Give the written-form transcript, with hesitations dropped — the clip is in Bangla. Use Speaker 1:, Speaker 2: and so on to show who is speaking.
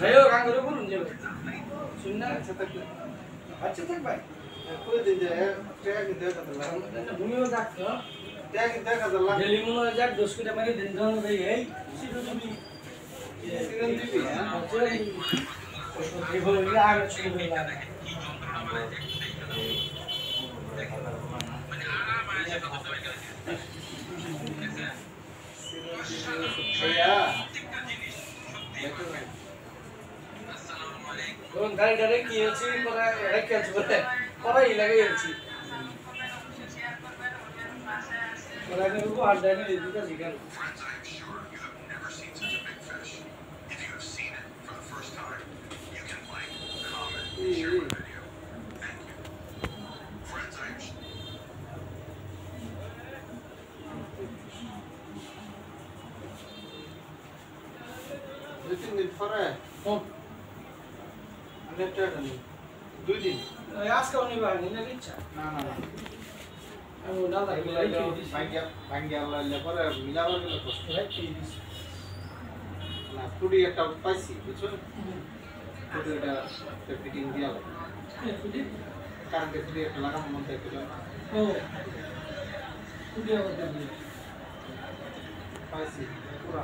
Speaker 1: ayo kan guru pun je sunna
Speaker 2: আচ্ছা থাক ভাই কই দিন যে টাকা কি দেখা দিলাম
Speaker 1: ভূমিও যাক তো
Speaker 2: টাকা কি দেখা দিলাম
Speaker 1: ডেলি মনে যাক 10 কোটি মানে দিন জন দেই এই সিধু তুমি
Speaker 2: সিজন দিবি হ্যাঁ
Speaker 1: এই বলে আগে শুরু হইলা কোন গাড়ি গাড়ি কি হচ্ছে পরে রেখে আছে বলে পরেই লাগে যাচ্ছে পরে আমি রুকো আর ডাইনি দিতে জিগান
Speaker 2: দিন পরে দুই দিন
Speaker 1: আজকে নিবা নিলে ইচ্ছা
Speaker 2: না না না
Speaker 1: আমি না লাগে
Speaker 2: ভাঙ্গিয়া লাইলে পরে মিলাবার গেলে কষ্ট না কুড়ি একটা পাইছি বুঝছো কুড়ি একটা ফিটিং দিয়া কারেন্টে কুড়ি একটা লাগানো মন থেকে
Speaker 1: ও কুড়ি টাকা
Speaker 2: পাইছি পুরা